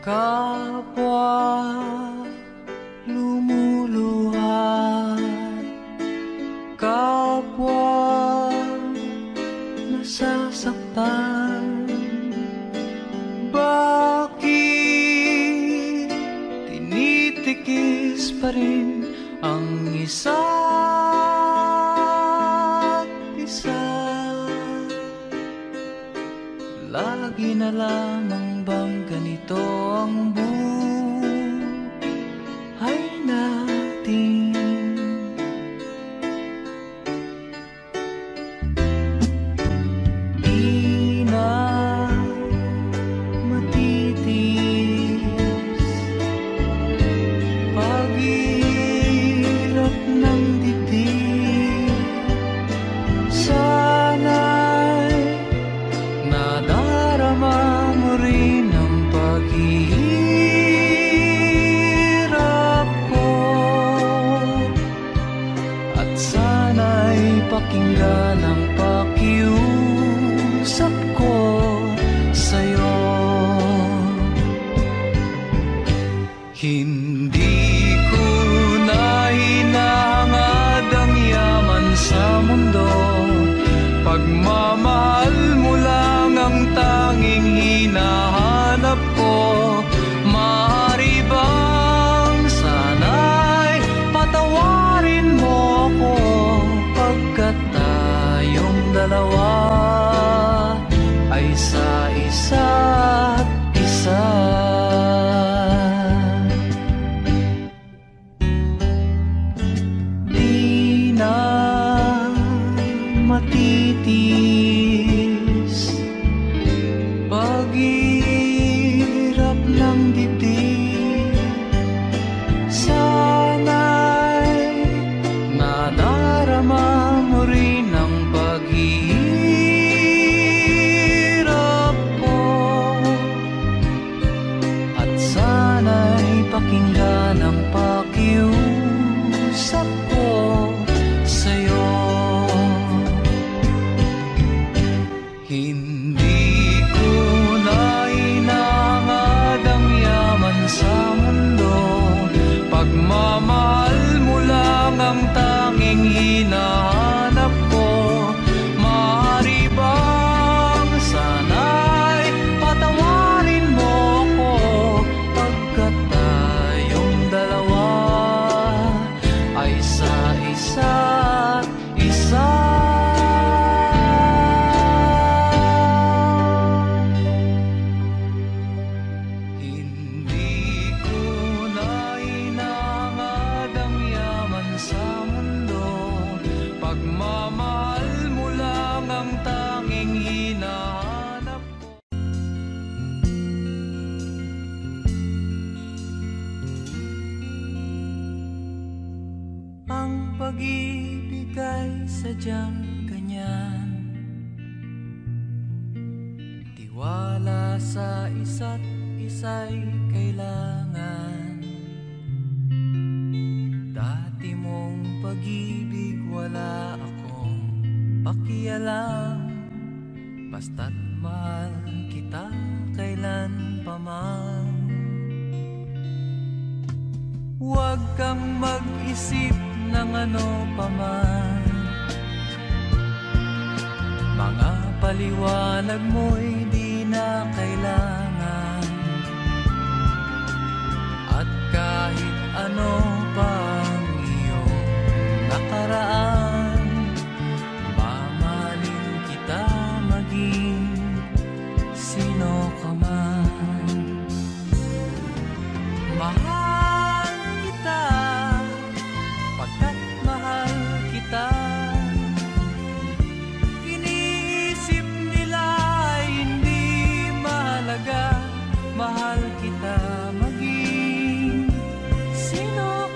kapwa lumuluhat, kapwa nasasaktan. Bakit tinitikis pa rin ang isa't isa? Lagi na lamang bang ganito ang buhay natin? Di na matitis paghirap ng dibdib. Sana'y nadarama mo rin ang paghihirap ko, at sana'y pakinggan ang pakiusap ko sa'yo. Hindi ko na hinahangad ang yaman sa mundo, pagmamahal mo lang ang tanging hinahanap ko. Maaari bang sana'y patawarin mo ako, pagkat tayong dalawa ay sa isa't isa. Di na matitis paghirap ng dibdib. Sana'y nadarama mo rin ang paghihirap ko, at sana'y pakinggan ang pakiusap ko sa'yo. Hindi ko na hinahangad ang yaman sa mundo, pagmamahal mo lang ang tanging hinahanap ko. Maaari bang sana'y patawarin mo ako, pagkat tayong dalawa ay sa isa't isa. Hindi ko na hinahangad ang yaman sa mundo, pagmamahal mo lang ang tanging hinahanap ko. Ang pag-ibig ay sadyang ganyan, tiwala sa isa't isa'y kailangan. Dati mong pag-ibig wala akong pakialam, basta't mahal kita kailan pa man. Huwag kang mag-isip ng ano pa man, mga paliwanag mo'y di na kailangan. At kahit ano pa ang iyong nakaraan, mamahalin kita maging sino ka man. Mahal kita pagkat mahal kita. Iniisip nila ay hindi mahalaga, mahal kita maging sino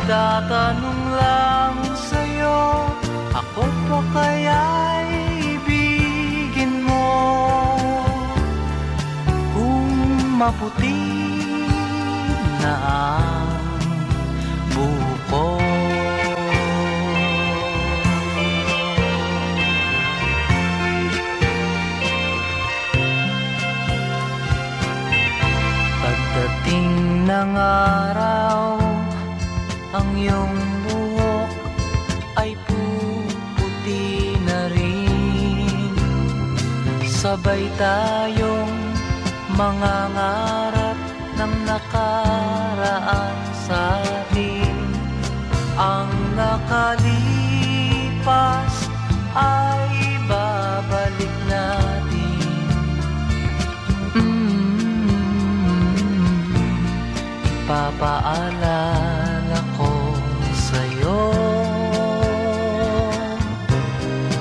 Magtatanong lang sa'yo, ako pa kaya'y ibigin mo? Kung maputi na ang buko, pagdating ng araw, ang iyong buhok ay puputi na rin. Sabay tayong mangangarap ng nakaraan sa atin. Ang nakalipas ay babalik natin. Ipapaalala ko sa'yo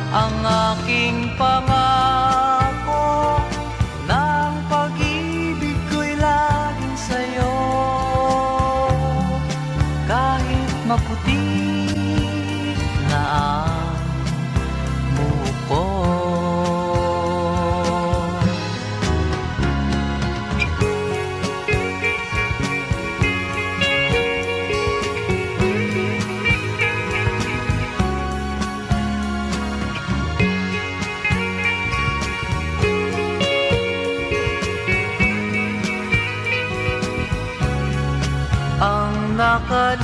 ang aking pangako, ng pag-ibig ko'y laging sa'yo. Kahit maputi na ang buko. Ang nakalipas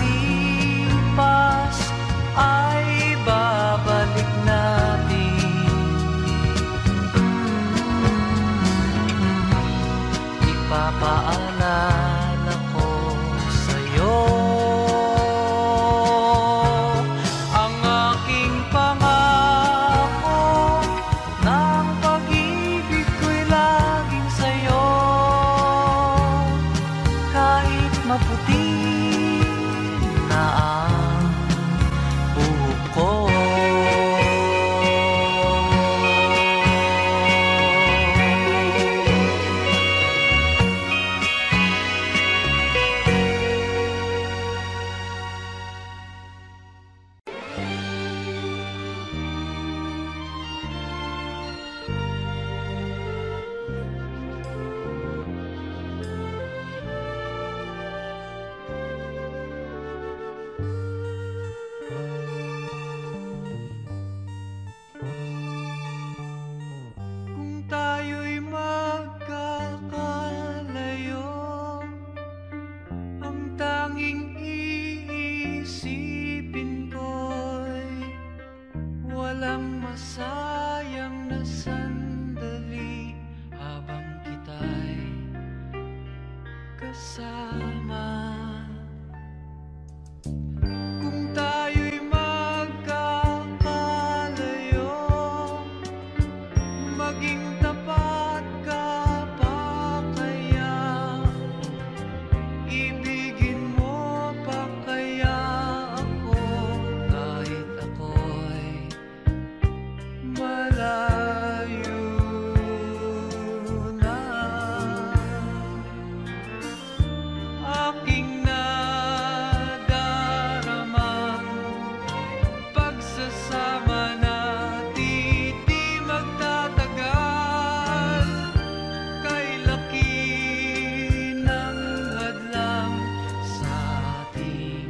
ay babalik natin. Ipapaalala ko sa'yo ang aking pangako, ng pag-ibig ko'y laging sa'yo. Kahit maputi na ang buhok ko. Kung tayo'y magkakalayo, ang tanging iisipin ko'y walang masayang na sandali habang kita'y kasama. Kung tayo'y magkakalayo, maging tapat ka pa kaya? Ibigin mo pa kaya ako kahit ako'y malayo na? Aking nadaramang pagsasama natin di magtatagal. Kay laki ng hadlang sa ating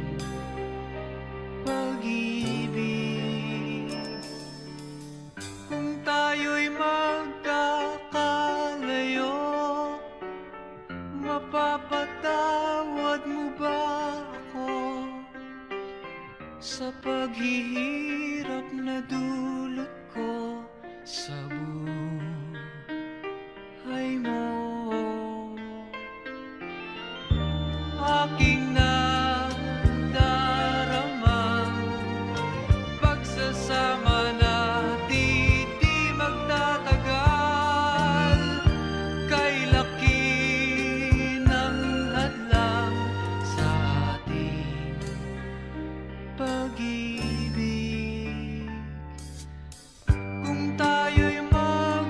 pag-ibig. Kung tayo'y magkakalayo, mapapatawad mo ba ako sa paghihirap na dulot ko sa buhay mo? Aking nadaramang pagsasama natin di magtatagal. Kay laki ng hadlang sa ating pag-ibig. Kung tayo'y mag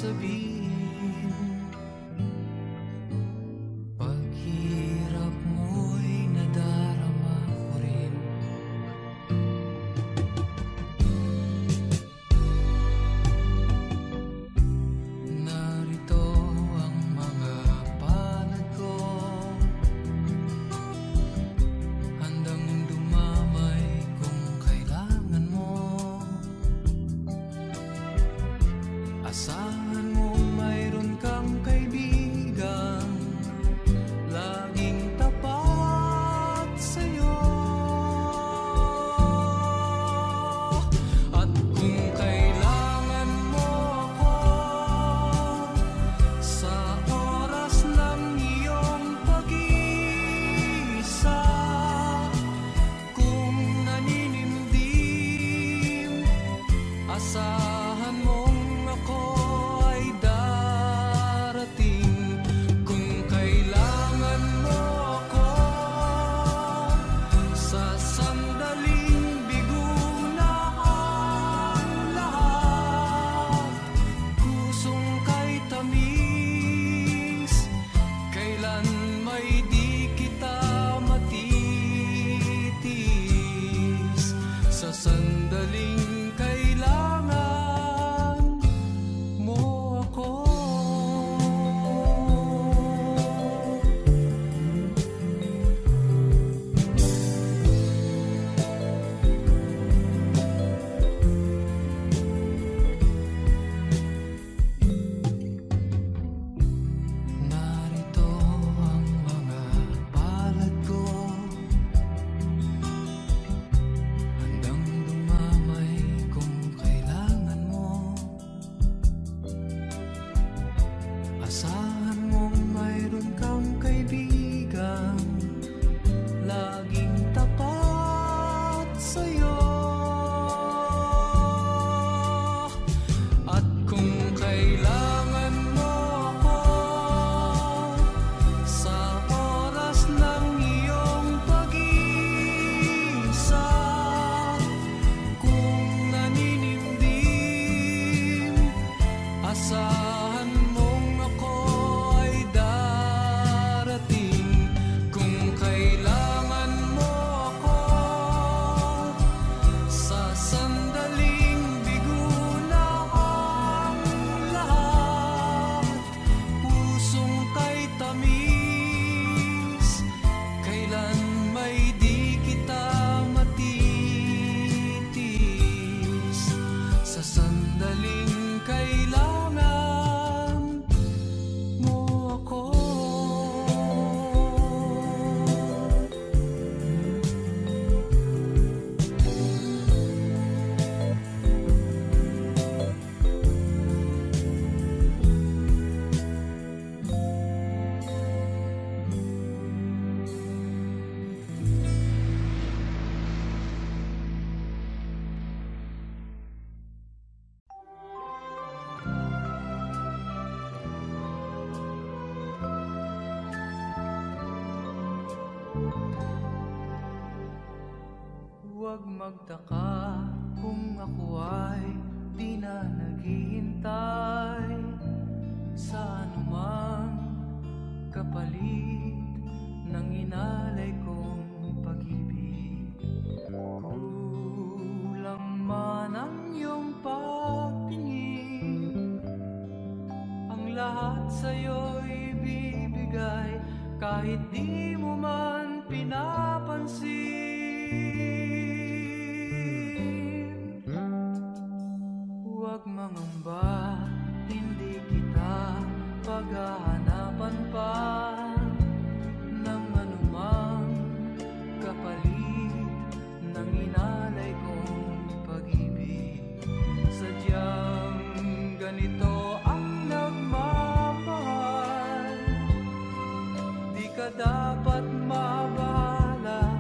sabihin. Paghirap mo'y nadarama ko rin. Narito ang mga palad ko, handang dumamay kung kailangan mo. Asahan mo mayroon kang kaibigan, laging tapat sa'yo. At kung kailangan mo ako sa oras ng iyong pag-iisa, kung naninimdim, asahan mong ako ay darating. Kung kailangan mo ako sa sandaling bigo na ang lahat, pusong kay tamis, kailan may di kita matitis. Sa sandaling kailangan mo ako. Narito ang mga palad ko, handang dumamay kung kailangan mo. Asahan mong mayroon kang kaibigan, laging tapat sa'yo. At kung kailangan mo ako sa oras ng iyong pag-iisa, kung naninimdim, asahan mong ako ay darating. Kung kailangan mo ako sa sandaling bigo na ang lahat, pusong kay tamis, kailan may di kita matitis. Sa sandaling kailangan mo ako. Huwag magtaka kung ako ay di na naghihintay sa anumang kapalit ng inalay kong pag-ibig. Kulang man ang iyong pagtingin, ang lahat sa'yo'y bibigay kahit di mo man pinapansin. Huwag mangamba, hindi kita paghahanapan pa ng anumang kapalit ng inalay kong pag-ibig. Sadyang ganito ang nagmamahal, di ka dapat mabahala,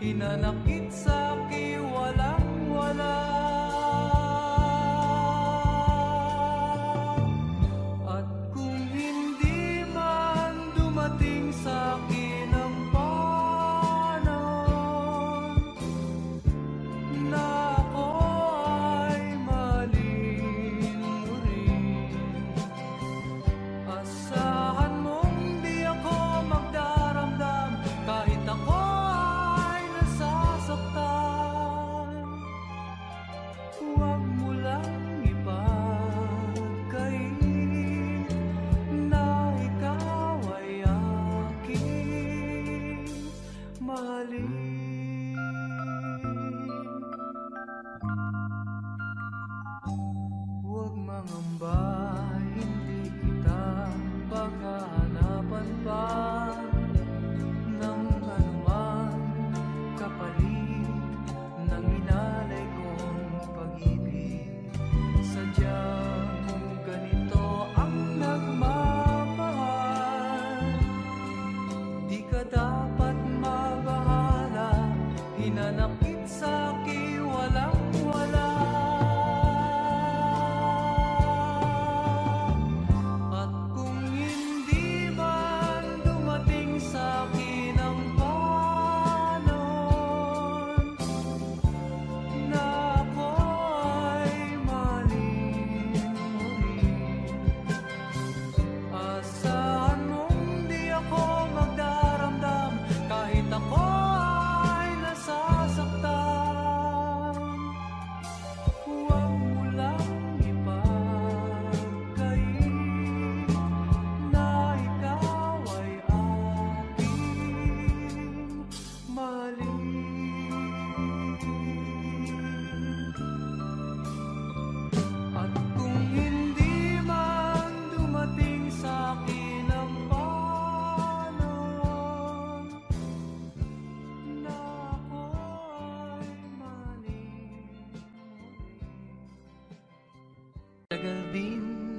hinanakit sa'ki walang wala.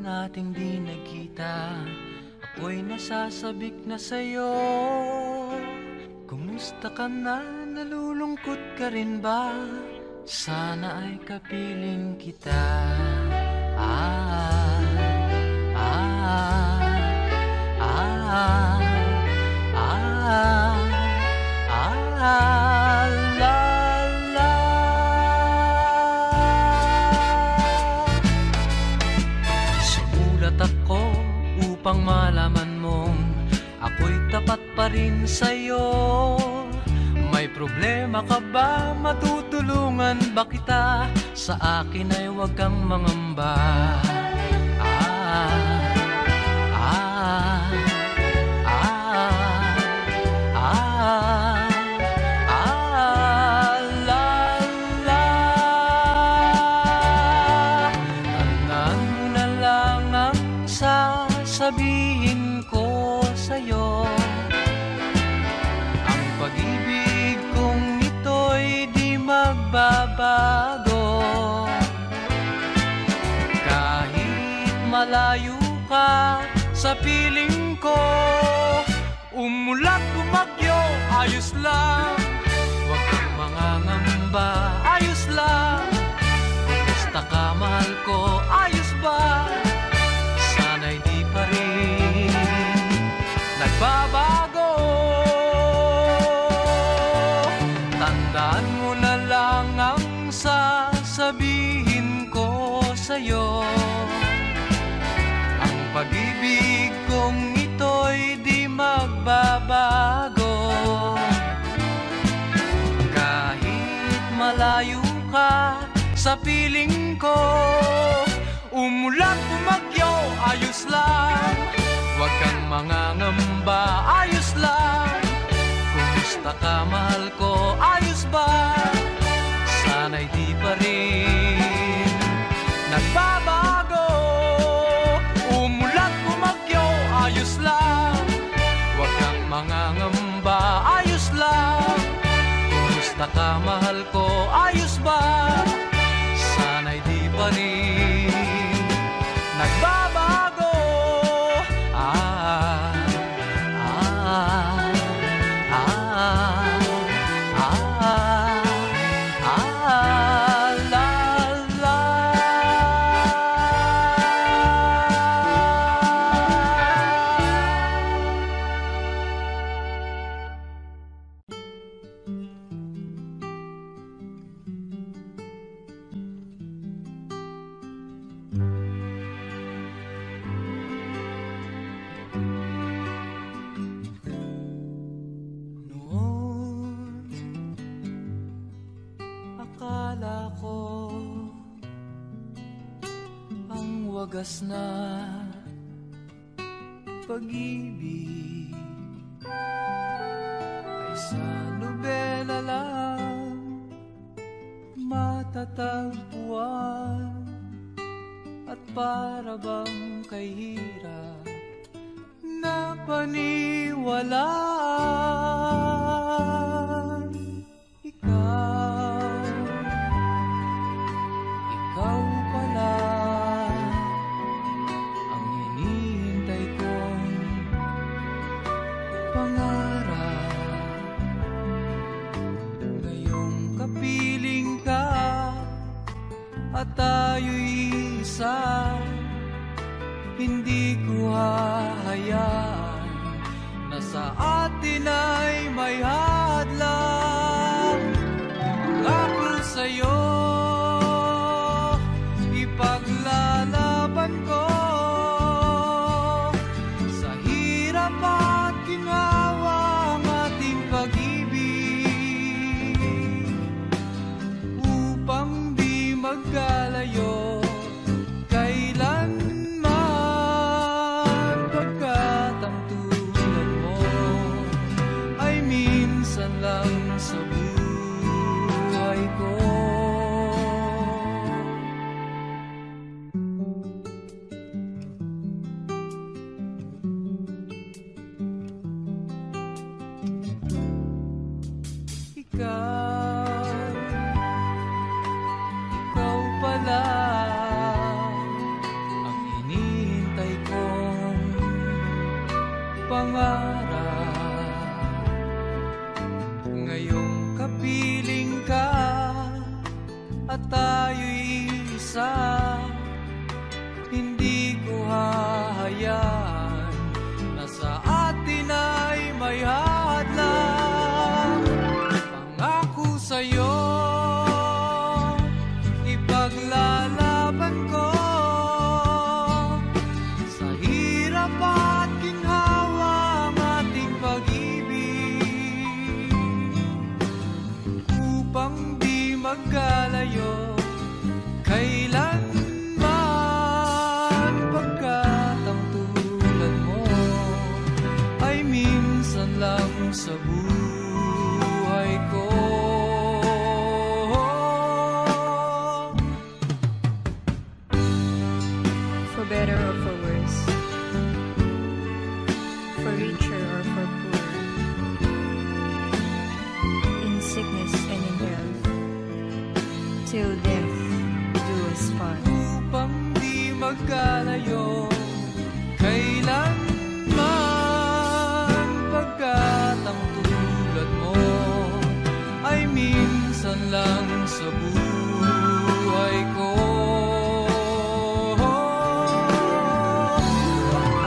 nating di nagkita, ako'y nasasabik na sa'yo. Kumusta ka na? Nalulungkot ka rin ba? Sana ay kapiling kita. Sumulat ako upang malaman mong ako'y tapat pa rin sa'yo. May problema ka ba? Matutulungan ba kita? Sa akin ay huwag kang mangamba. Tandaan mo na lang ang sasabihin ko sa'yo. Ang pag-ibig kong ito'y di magbabago. Kahit malayo ka sa piling ko, umulat bumagyo, ayos lang. Huwag kang mangangamba, ayos lang. Kumusta ka, mahal ko, ayos ba? Sana'y di pa rin nagbabago. Tandaan mo na lang ang sasabihin ko sa'yo. Ang pag-ibig kong ito'y di magbabago. Kahit malayo ka sa piling ko, umulat bumagyo, ayos lang. Huwag kang mangangamba, ayos lang. Kumusta ka, mahal ko, ayos ba? Sana'y di pa rin nagbabago. Umulat bumagyo, ayos lang. Huwag kang mangangamba, ayos lang. Kumusta ka, mahal ko, ayos ba? Sana'y di pa rin nagbabago. Akala ko ang wagas na pag-ibig ay sa nobela lang matatagpuan, at para bang kahirap na paniwalaan. Ikaw pala ang hinihintay kong pangarap. Ngayong kapiling ka at tayo'y isa, hindi ko hahayaan na sa atin ay may hadlang. Ako sa'yo ipaglalaban ko, sa hirap at ginawa ang ating pag-ibig, upang di magkalayo kailanman. Pagkat ang tulad mo ay minsan lang sa buhay ko. at tayo'y isa. Hindi ko hahayaan na sa atin ay may hadlang. Pangako sa'yo, ipaglalaban ko sa hirap at ginhawa ang ating pag-ibig, upang di magkalayo kailanman, pagkat ang tulad mo ay minsan lang sa buhay ko. For better or for worse, for richer or for poor, in sickness and in health, till death do us part. Upang di magkalayo kailanman, pagkat ang tulad mo ay minsan lang sa buhay ko.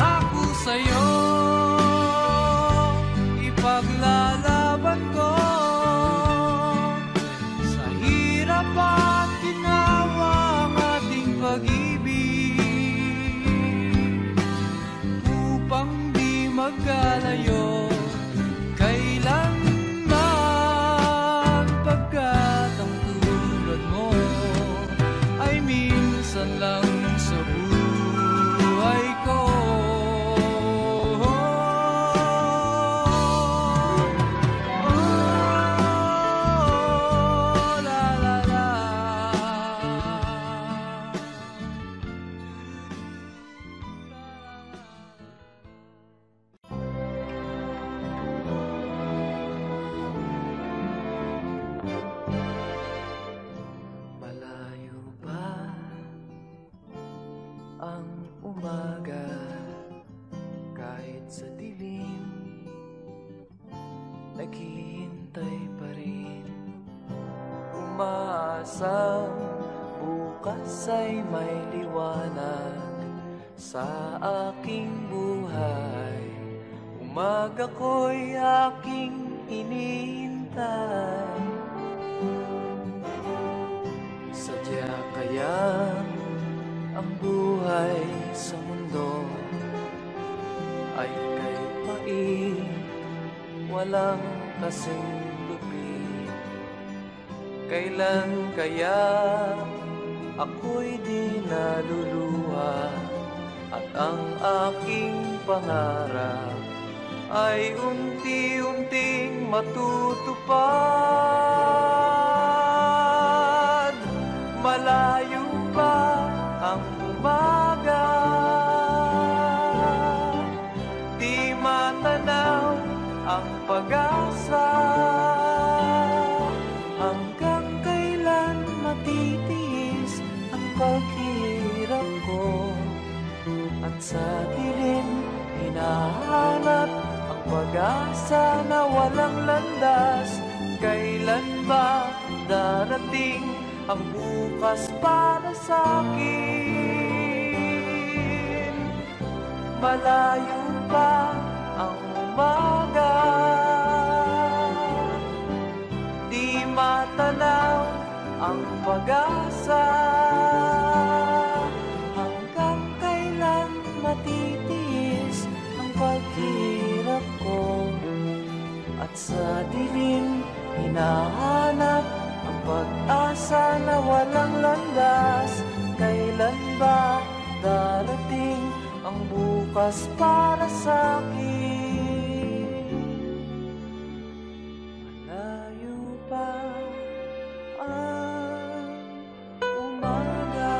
Ako sa'yo, ipaglalaban ko sa hirap at ginawa ang ating pag-ibig, upang di magkalayo kailanman, pagkat ang tulad mo ay minsan lang sa buhay ko. La la la. Malayo pa ang umaga, kahit sa dilim naghihintay pa rin. Umaasang bukas ay may liwanag sa aking buhay. Umaga ko'y aking hinihintay. Sadya kaya ang buhay sa mundo ay kay pait, walang kasing lupit. Kailan kaya ako'y di naluluha at ang aking pangarap ay unti-unting matutupad. Malayo pa ang umaga, di matanaw ang pag-asa. Hanggang kailan matitiis ang paghihirap ko, at sa dilim hinahanap ang pag-asa na walang landas. Kailan ba darating ang bukas para sa'kin? Malayo pa ang umaga, di matanaw ang pag-asa. Hanggang kailan matitiis ang paghirap ko, at sa dilim hinahanap ang pag-asa na walang landas. Kailan ba darating ang bukas para sa'kin? Malayo pa ang umaga.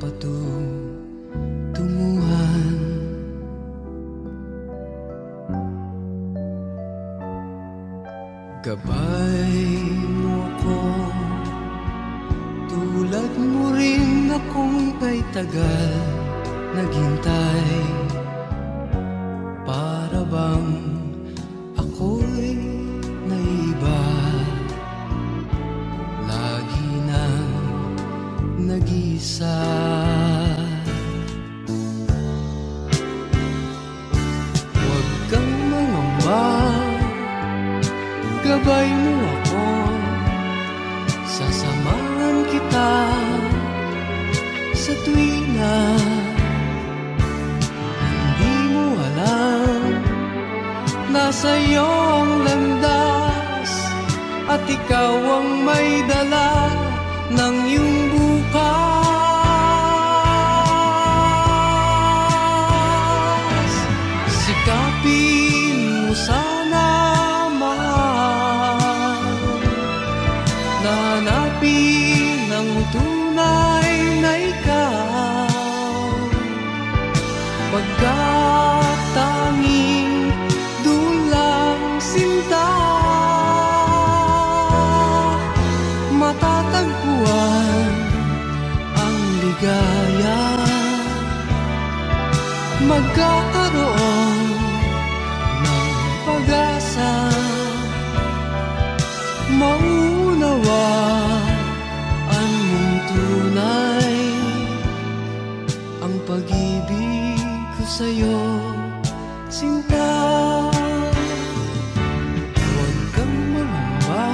patutunguhan. Gabay mo ako, tulad mo rin akong kay tagal naghintay. Para bang ako'y naiba, lagi nang nag-isa. Huwag kang mangamba, gabay mo ako, sasamahan kita sa tuwina. Hindi mo alam, nasa iyo ang landas, at ikaw ang may dala ng iyong bukas. Sikapin mo sana, mahal, na hanapin ang tunay na ikaw, pagkat tanging dulang sinta matatagpuan ang ligaya. Magkakaroon ng pag-asa, maunawaan mong tunay ang pag-ibig ko sa'yo, sinta. Huwag kang mangamba,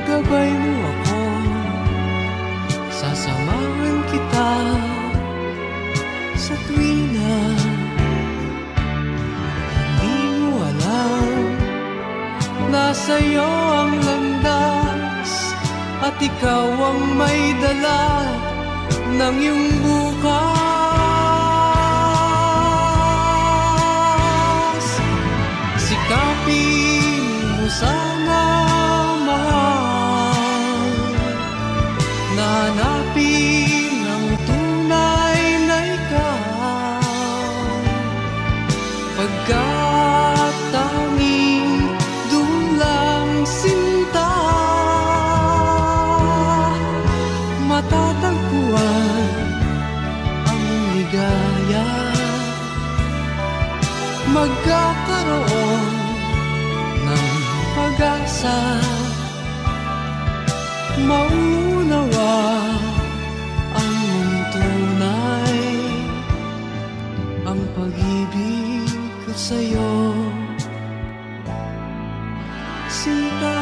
gabay mo ako, sasamahan kita sa tuwina. Hindi mo alam, nasa iyo ang landas, at ikaw ang may dala ng iyong bukas. Sikapin mo sana, mahal, na hanapin ang tunay na ikaw, pagkat tanging dulang sinta matatagpuan ang ligaya. Magkakaroon ng pag-asa, maunawa ang mong tunay ang pag-ibig ko sa'yo, sinta.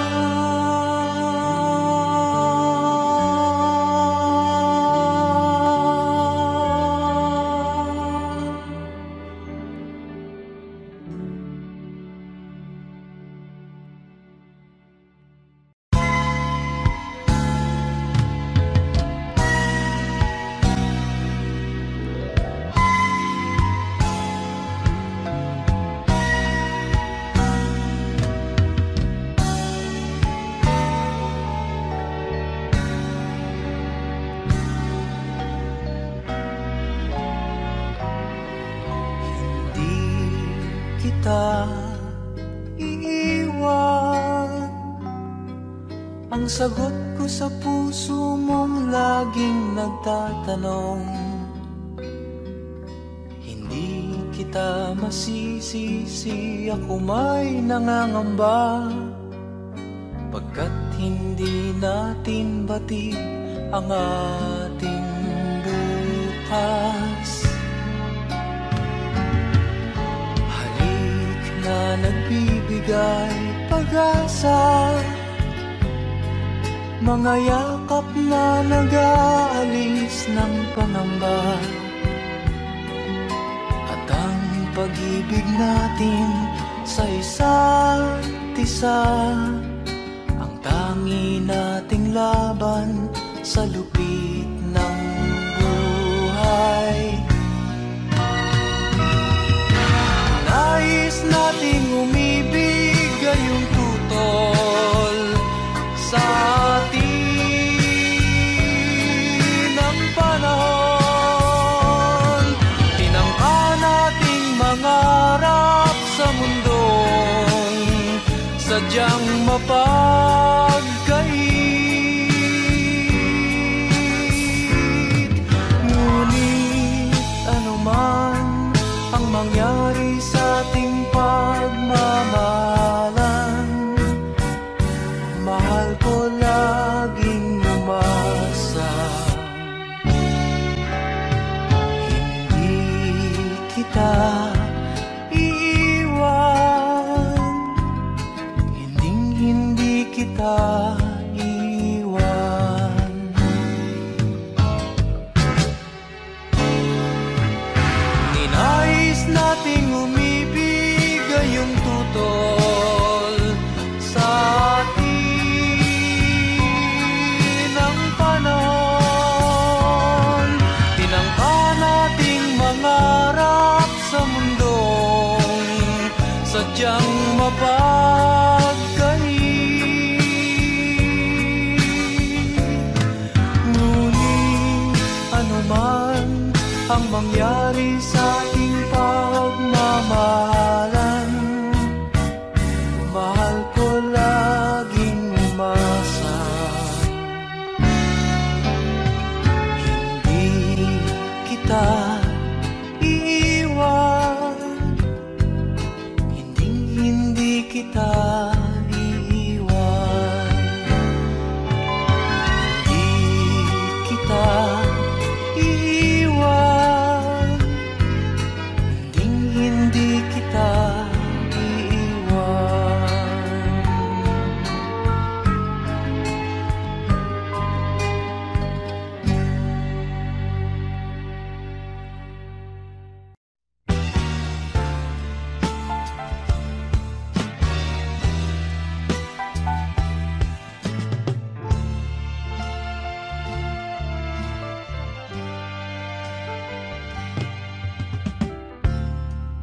Iiwan ang sagot ko sa puso mong laging nagtatanong. Hindi kita masisisi, ako may nangangamba, pagkat hindi natin bati ang ating bukas. Na nagbibigay pag-asa, mga yakap na nag-aalis ng pangamba, at ang pag-ibig natin sa isa't isa ang tangi nating laban sa lupit ng buhay. Nais nating umibig, gayong tutol sa atin ang sadyang mapagkait. Ngunit anuman ang mangyari sa ating pagmamahalan, mahal ko laging umasa. Hindi kita iiwan, hindi kita iiwan. Ninais nating umibig ngayong tutol sa atin ang panahon. Tinangka nating mangarap sa mundong sadyang mapagkait. Ngunit anuman ang mangyari sa ating pagmamahalan, mahal ko laging umasa. Hindi kita iiwan, hindi kita iiwan. Hindi kita iiwan, hindi kita iiwan.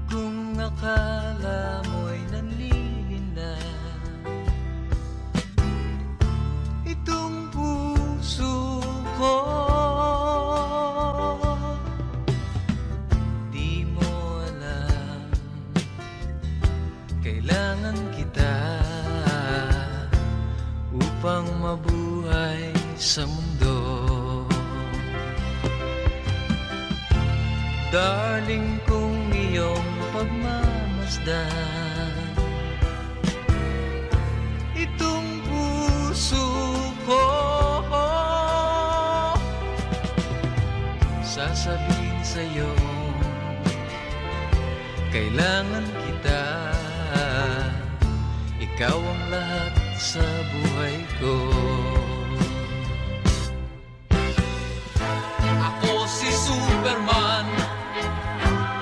Kung akala mo'y nanlilinlang itong puso ko, di mo alam kailangan kita upang mabuhay sa mundo. Darling, kung iyong pagmamasdan itong puso ko, sasabihin sa'yo kailangan kita. Ikaw ang lahat sa buhay ko. Ako si Superman,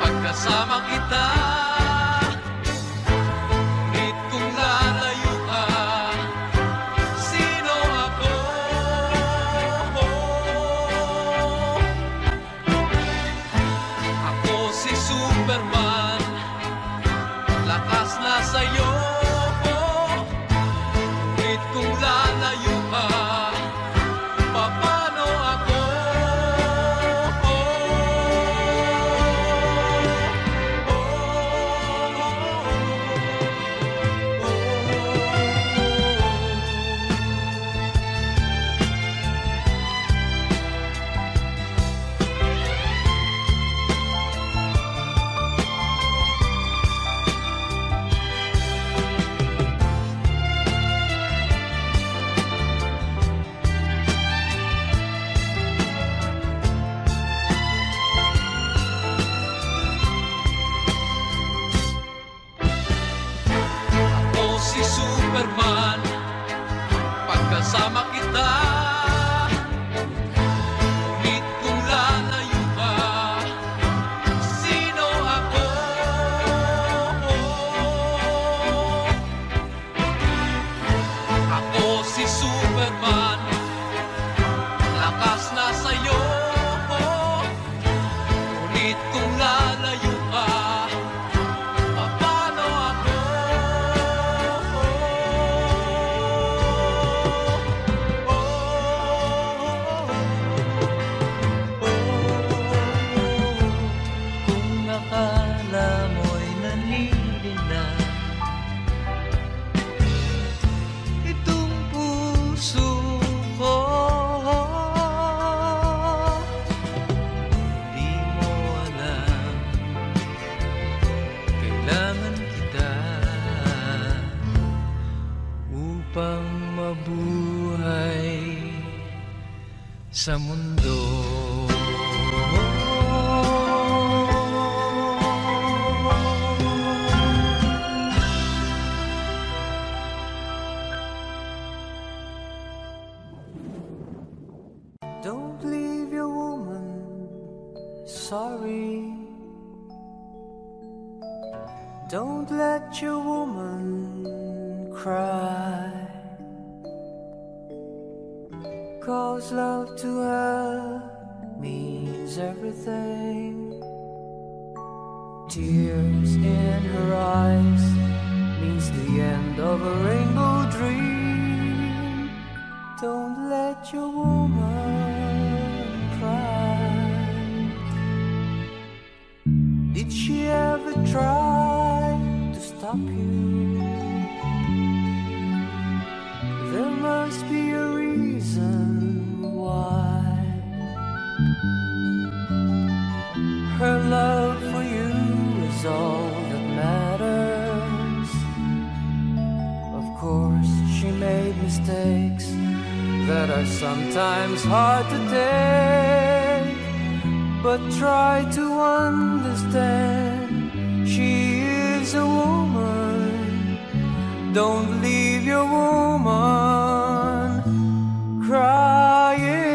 pagkasama kita. Ngunit kung lalayo ka, sino ako? Ako si Superman, lakas na sa'yo. Ngunit kung lalayo ka, sa mundo. Don't leave your woman, sorry. Don't let your woman cry, 'cause love to her means everything. Tears in her eyes means the end of a rainbow dream. Don't let your woman cry. Did she ever try to stop you? There must be a reason why. Her love for you is all that matters. Of course, she made mistakes that are sometimes hard to take, but try to understand, she is a woman. Don't leave your woman crying.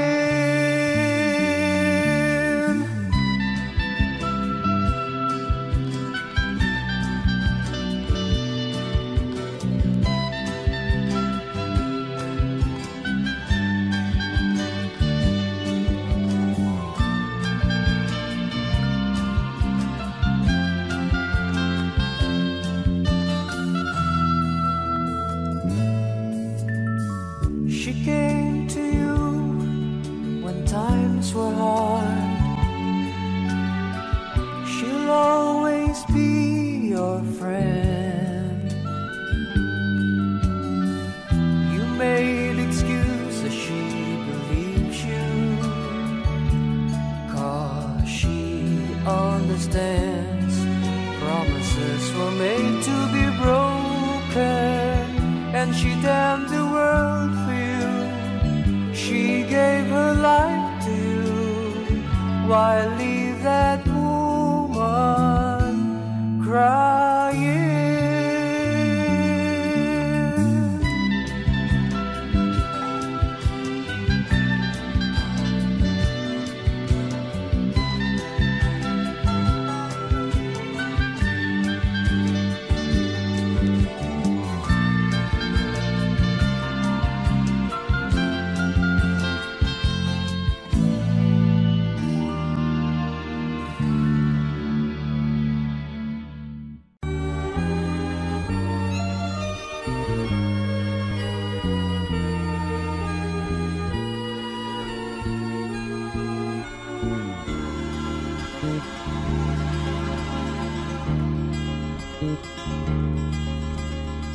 She came to you when times were hard. She'll always be your friend. You made excuses, she believes you, 'cause she understands promises were made to be broken, and she damned the world for you. She gave her life to you. Why leave that woman crying?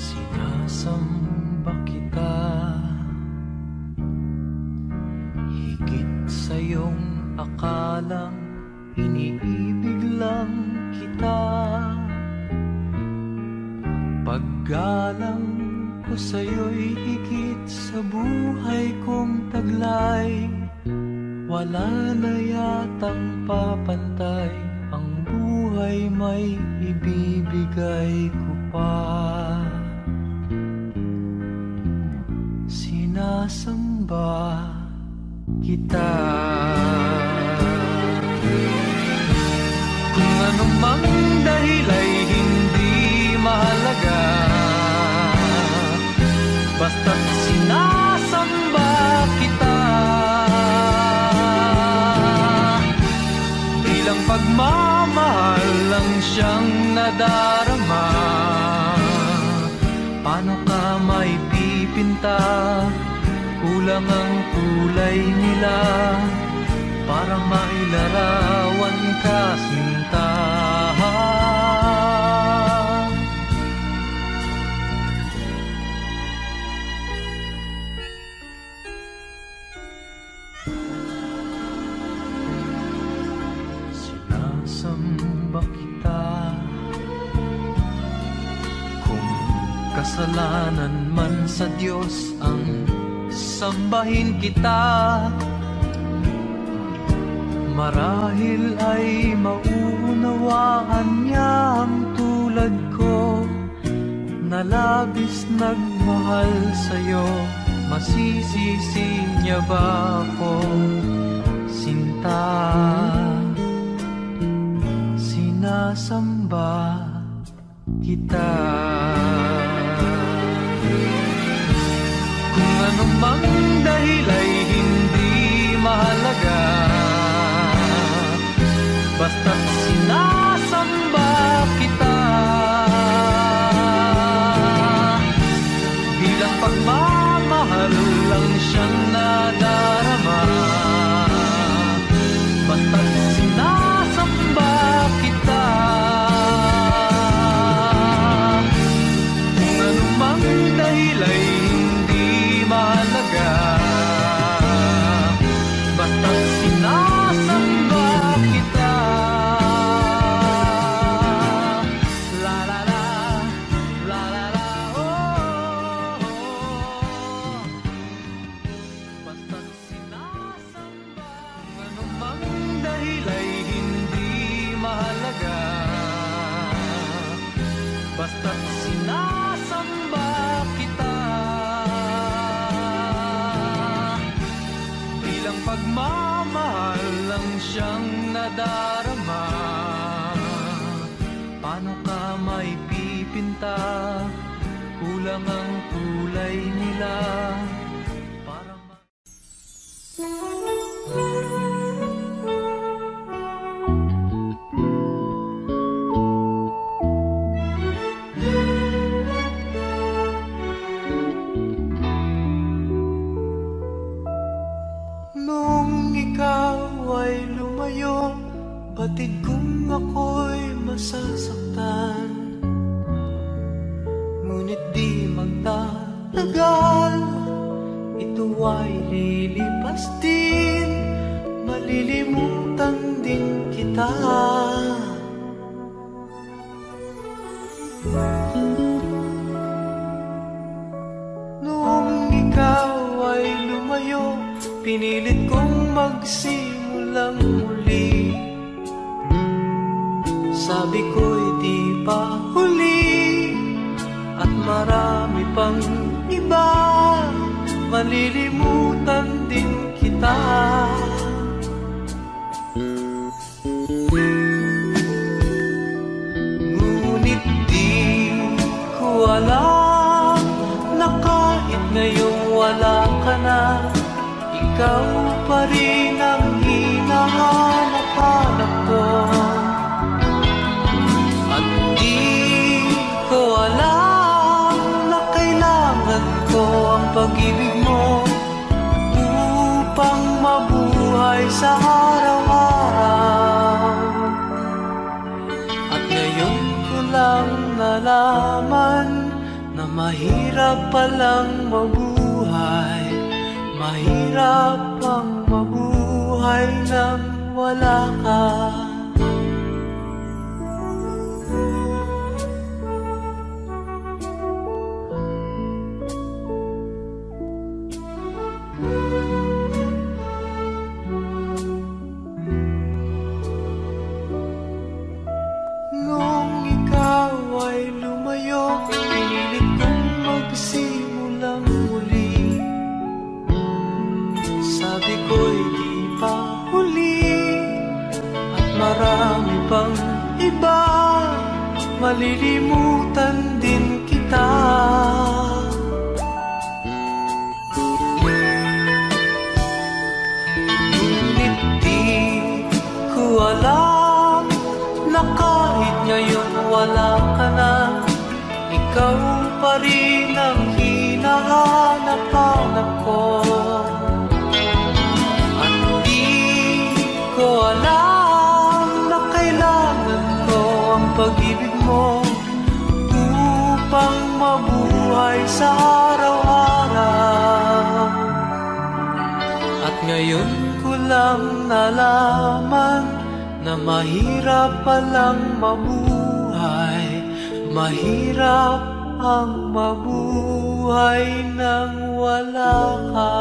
Sinasamba kita, higit sa iyong akalang iniibig lang kita. Paggalang ko sa'yo'y higit sa buhay kong taglay. Wala na yatang papantay, ang buhay may ibibigay ko pa. Sinasamba kita. Kung anumang dahil ay hindi mahalaga, basta't sinasamba kita. Bilang pagmamahal lang siyang nadarama. Paano ka may pipinta? Kulang ang kulay nila para mailarawan ka sinta. Sinasamba kita. Kung kasalanan man sa Diyos ang sambahin kita, marahil ay mauunawaan niya ang tulad ko, na labis nagmahal sa'yo. Masisisi niya ba ako, sinta? Sinasamba kita. Kung anumang dahil ay hindi mahalaga, basta't sinasamba kita. Bilang pagmamahal lang siyang nadarama, basta't sinasamba kita. Kung anumang dahil ay hindi mahalaga, basta't sinasamba kita. La la la, la la la, oh, oh. Basta't sinasamba. Kung anumang dahil ay hindi mahalaga, basta't sinasamba kita. Bilang pagmamahal lang siyang nadarama, paano ka may pipinta? Kulang ang kulay nila para nung ikaw ay lumayo, batid kong ako'y masasaktan. Ngunit di magtatagal, ito ay lilipas din, malilimutan din kita. Nung ikaw ay lumayo, pinilit kong magsimulang muli. Sabi ko'y di pa huli, at marami pang iba, malilimutan din kita. Ngunit di ko alam na kahit ngayong wala ka na, ikaw pa rin ang hinahanap-hanap ko. At di ko alam na kailangan ko ang pag-ibig mo upang mabuhay sa araw-araw. At ngayon ko lang nalaman na mahirap palang mabuhay, mahirap ang mabuhay nang wala ka. Nung ikaw ay lumayo, pinilit kong magsimulang muli. Sabi ko'y di pa huli, at marami pang iba, malilimutan din kita. Ngunit di ko alam na kahit ngayon wala ka na, ikaw pa rin ang hinahanap-hanap ko. Ko alam na kailangan ko ang pag-ibig mo upang mabuhay sa araw-araw. At ngayon ko lang nalaman na mahirap palang mabuhay, mahirap ang mabuhay nang wala ka.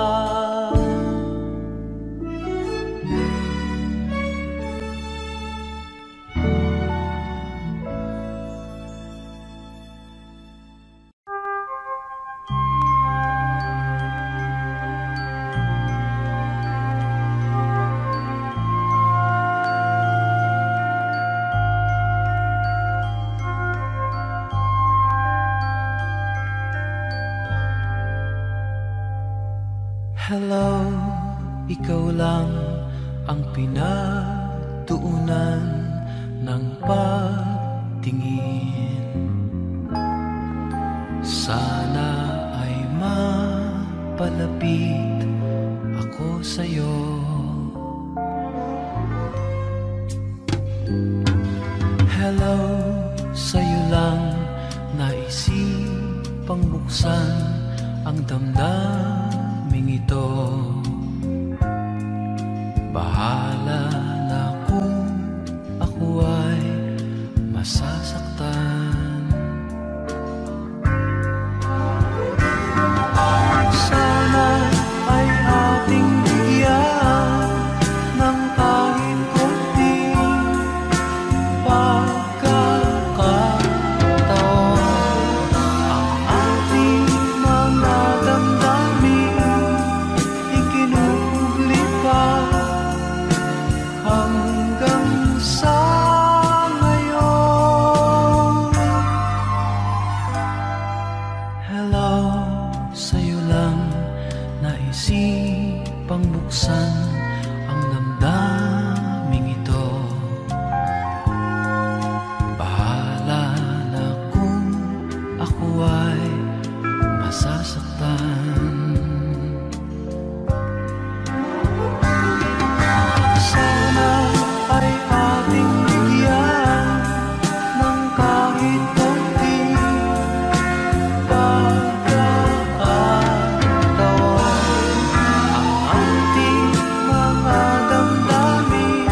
ikaw lang ang pinagtuunan ng pagtingin. Sana ay mapalapit ako sa'yo. Hello, sa'yo lang naisipang buksan ang damdaming ito. Bahala na kung ako ay masasaktan. Sana ay ating bigyan ng kahit konting pagkakataon. Ang ating mga damdamin ikinupublika hanggang sa ngayon. Hello, sa'yo lang naisipang buksan ang damdaming ito. Bahala na kung ako ay masasaktan. Sana ay ating bigyan ng kahit konting pagkakataon. Ang ating mga damdamin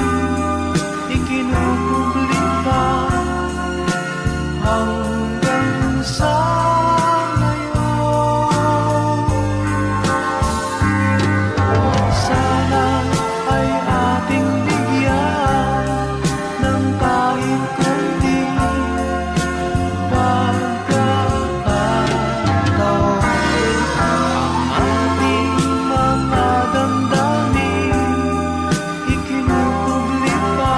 ikinupublika hanggang sa ngayon. Sana ay ating bigyan ng kahit konting pagkakataon. Ang ating mga damdamin ikinupublika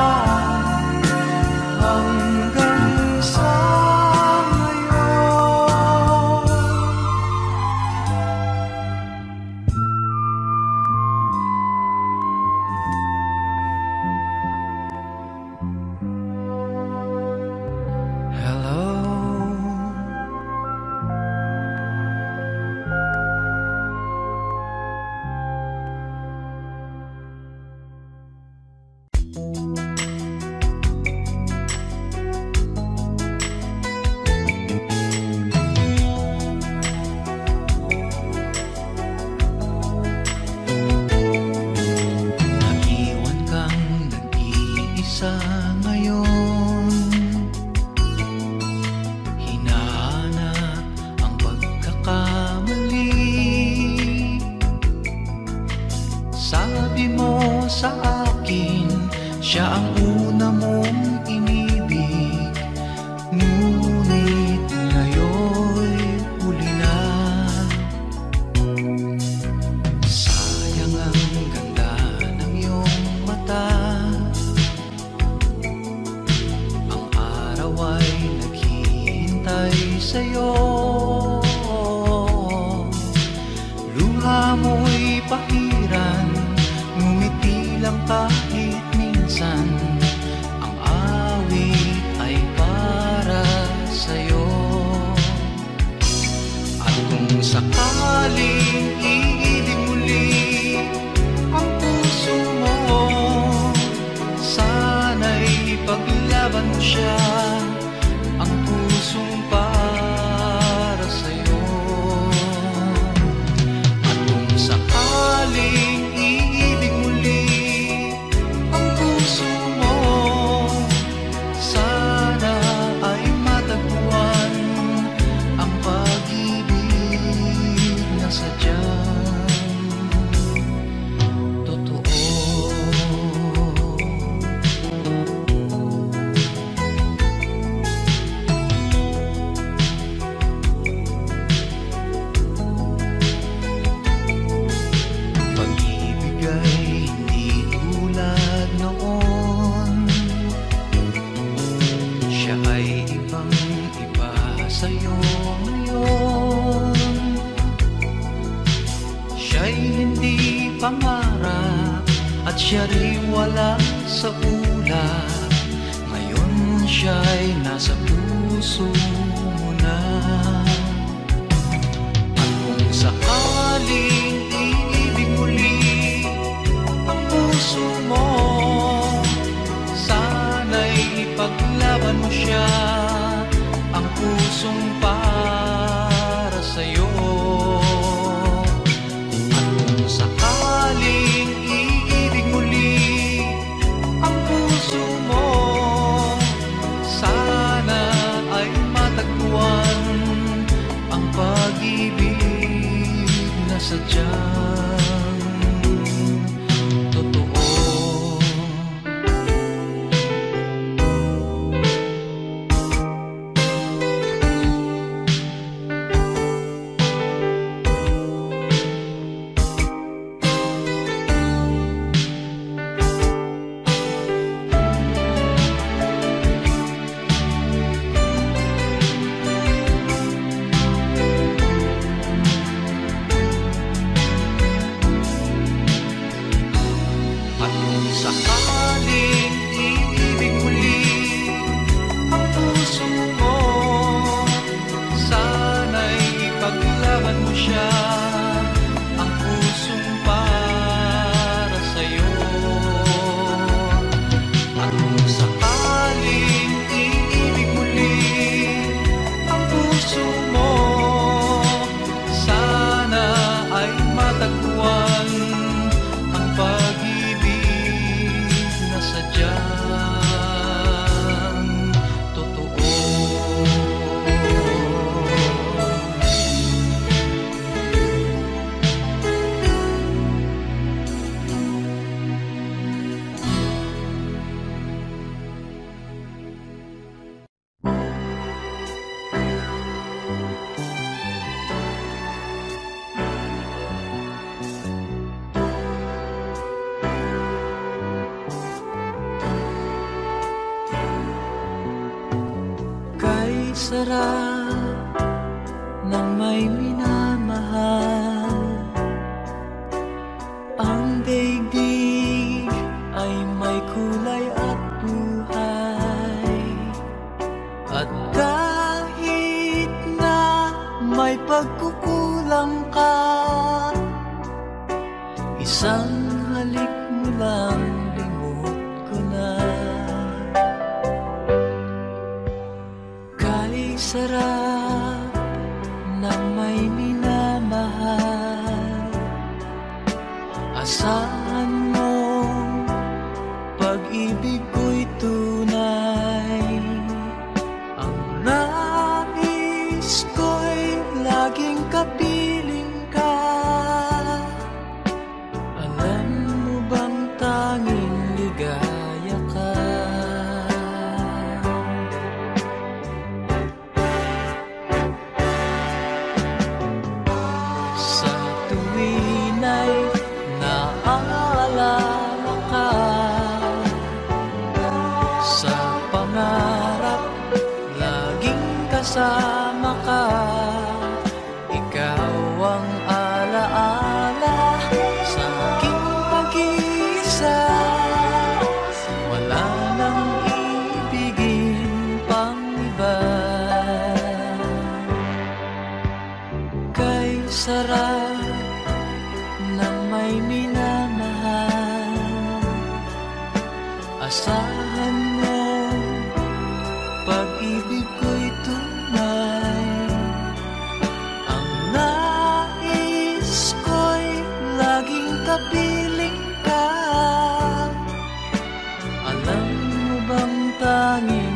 hanggang sa ngayon. Hello. Naiwan kang nag-iisa ngayon. Hinahanap ang pagkakamali. Sabi mo sa akin, siya ang una mong inibig. Ngunit ngayon'y huli na. Sayang ang ganda ng iyong mata. Ang araw ay naghihintay sa'yo. Luha mo'y pahiran, ngumiti lang kahit minsan. Ang awit ay para sa'yo. At kung sakaling iibig muli ang puso mo, sana'y ipaglaban mo siya, ang pusong para sa'yo. At kung sakaling iibig muli ang puso mo, sana ay matagpuan ang pag-ibig na sadyang totoo. Pag-ibig ay hindi tulad noon. Siya ay ibang-iba sa'yo ngayon. Siya'y hindi pangarap at siya rin wala sa ulap. Ngayon siya'y nasa puso mo na. At kung sakaling iibig muli ang puso mo, sana'y ipaglaban mo siya, ang pusong para sa'yo. At kung sakaling iibig muli ang puso mo, sana ay matagpuan ang pag-ibig na sadyang totoo. At kung sakaling iibig muli ang puso mo, sana'y ipaglaban mo siya, ang pusong para sa'yo. At kung sakaling iibig muli ang puso mo, sana ay matagpuan ang pag-ibig na sadyang totoo. Kay sarap ng may minamahal, ang daigdig ay may kulay at buhay. At kahit na may pagkukulang ka, isang halik mo lang limot ko na. Kay sarap ng may minamahal, asahan mo pag-ibig ko'y tunay. Ang nais ko'y laging kapiling ka. Alam mo bang tanging ligaya ka? Sa tuwin ay naaalala ka, sa pangarap laging kasama ka. Ikaw ang alaala sa aking pag-iisa. Wala nang ibigin pang iba. Kay sarap ng may minamahal, asahan mo pag-ibig ko'y tunay. Ang nais ko'y laging kapiling ka. Alam mo bang tanging